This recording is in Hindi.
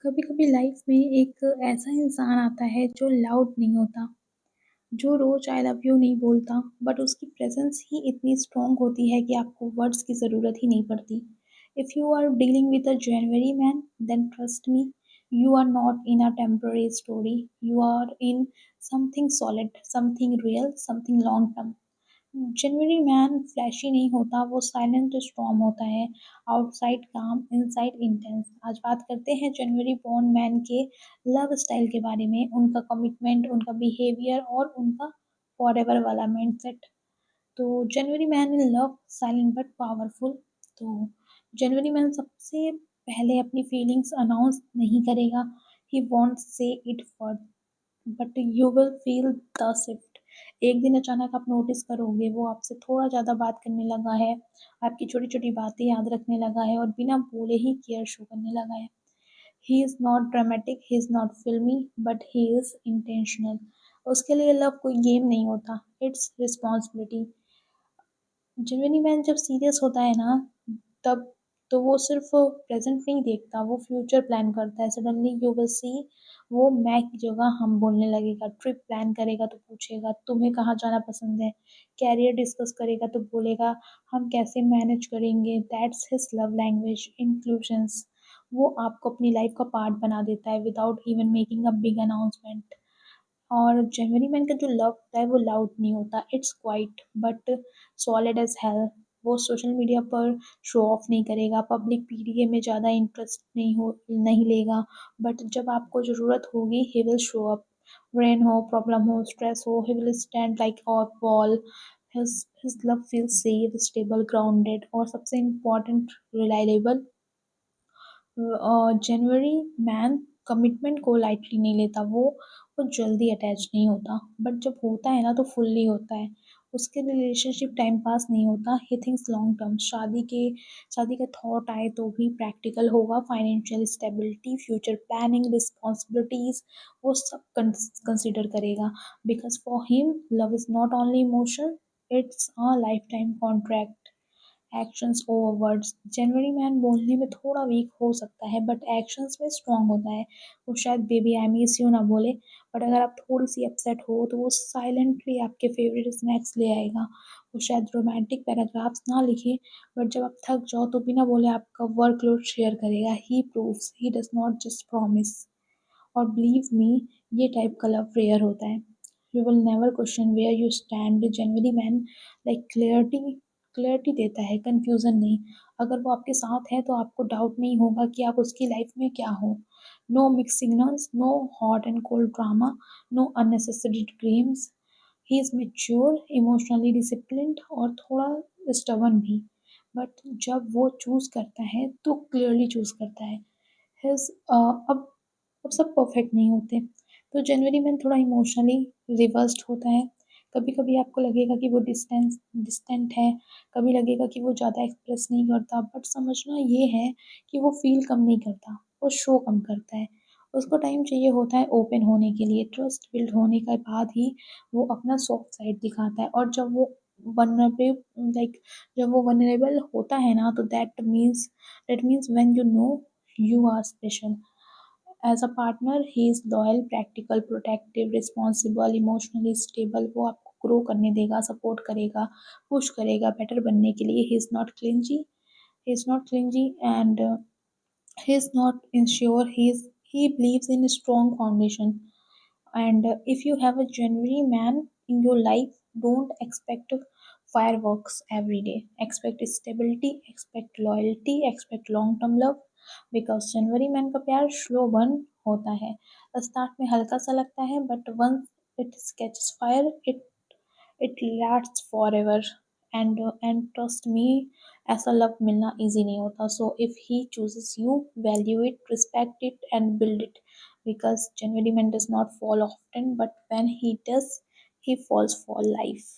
कभी कभी लाइफ में एक ऐसा इंसान आता है जो लाउड नहीं होता, जो रोज आई लव यू नहीं बोलता, बट उसकी प्रेजेंस ही इतनी स्ट्रांग होती है कि आपको वर्ड्स की जरूरत ही नहीं पड़ती। If you are dealing with a January man, then trust me, you are not in a temporary story, you are in something solid, something real, something long term. January man flashy नहीं होता, वो साइलेंट स्टॉर्म होता है। आउटसाइड काम, इनसाइड इंटेंस। आज बात करते हैं जनवरी बॉर्न मैन के लव स्टाइल के बारे में, उनका कमिटमेंट, उनका बिहेवियर और उनका फॉरएवर वाला माइंडसेट। तो January man in love, silent but powerful. तो जनवरी मैन सबसे पहले अपनी फीलिंग्स अनाउंस नहीं करेगा। ही वॉन्ट से it first, but you will feel the shift. एक दिन अचानक आप नोटिस करोगे वो आपसे थोड़ा ज़्यादा बात करने लगा है, आपकी छोटी छोटी बातें याद रखने लगा है और बिना बोले ही केयर शो करने लगा है। He is not dramatic, he is not फिल्मी, बट ही इज़ इंटेंशनल। उसके लिए लव कोई गेम नहीं होता, इट्स रिस्पॉन्सिबिलिटी। जेन्युइनली मैन जब सीरियस होता है ना, तब तो वो सिर्फ प्रेजेंट नहीं देखता, वो फ्यूचर प्लान करता है। सडनली यू विल सी, वो मैं की जगह हम बोलने लगेगा। ट्रिप प्लान करेगा तो पूछेगा तुम्हें कहाँ जाना पसंद है। कैरियर डिस्कस करेगा तो बोलेगा हम कैसे मैनेज करेंगे। That's his love language, inclusions. वो आपको अपनी लाइफ का पार्ट बना देता है without even making a big announcement. और जनवरी मैन का जो लव होता है वो लाउड नहीं होता, it's quiet but solid as hell. वो सोशल मीडिया पर शो ऑफ नहीं करेगा, पब्लिक पीडीए में ज़्यादा इंटरेस्ट नहीं लेगा, बट जब आपको ज़रूरत होगी he will show up. Rain हो, प्रॉब्लम हो, स्ट्रेस हो, he will stand like a wall. his love feels safe, stable, grounded और सबसे important reliable। जनवरी मैन कमिटमेंट को लाइटली नहीं लेता, वो जल्दी अटैच नहीं होता, बट जब होता है ना तो फुल्ली होता है। उसके रिलेशनशिप टाइम पास नहीं होता, ही थिंक्स लॉन्ग टर्म। शादी का थॉट आए तो भी प्रैक्टिकल होगा। Financial stability, future planning, responsibilities, वो सब कंसिडर करेगा। Because for him love is not only emotion, it's a life time contract. Actions over words. January man बोलने में थोड़ा वीक हो सकता है, बट एक्शंस में स्ट्रांग होता है। वो शायद बेबी आई मिस यू ना बोले, बट अगर आप थोड़ी सी अपसेट हो तो वो साइलेंटली आपके फेवरेट स्नैक्स ले आएगा। वो शायद रोमांटिक पैराग्राफ्स ना लिखे, बट जब आप थक जाओ तो बिना बोले आपका वर्कलोड शेयर करेगा। He proves, he does not just promise. और बिलीव मी, ये टाइप का लव रेयर होता है। You will never question where you stand. January man like clarity देता है, कंफ्यूजन नहीं। अगर वो आपके साथ है तो आपको डाउट नहीं होगा कि आप उसकी लाइफ में क्या हो। No mix signals, no hot and cold drama, no unnecessary dreams. He is mature, emotionally disciplined और थोड़ा स्टबन भी, बट जब वो चूज करता है तो क्लियरली चूज करता है। हिज अब सब परफेक्ट नहीं होते। तो जनवरी में थोड़ा इमोशनली रिवर्स्ड होता है। कभी कभी आपको लगेगा कि वो डिस्टेंट है, कभी लगेगा कि वो ज़्यादा एक्सप्रेस नहीं करता, बट समझना ये है कि वो फील कम नहीं करता, वो शो कम करता है। उसको टाइम चाहिए होता है ओपन होने के लिए, ट्रस्ट बिल्ड होने के बाद ही वो अपना सॉफ्ट साइड दिखाता है। और जब वो वनरेबल लाइक जब वो वनरेबल होता है ना, तो that means when you know you are special. As a partner, he is loyal, practical, protective, responsible, emotionally stable. वो आपको ग्रो करने देगा, सपोर्ट करेगा, पुश करेगा बेटर बनने के लिए। He is not clingy and he is not insecure. He believes in a strong foundation. And if you have a genuine man in your life, don't expect fireworks every day. Expect stability, expect loyalty, expect long term love. Because January man का प्यार स्लो बर्न होता है। स्टार्ट में हल्का सा लगता है, but once it catches fire, it lasts for ever. And trust me, ऐसा लव मिलना इजी नहीं होता। So if he chooses you, value it, respect it and build it. Because genuine man does not fall often, but when he does, he falls for life.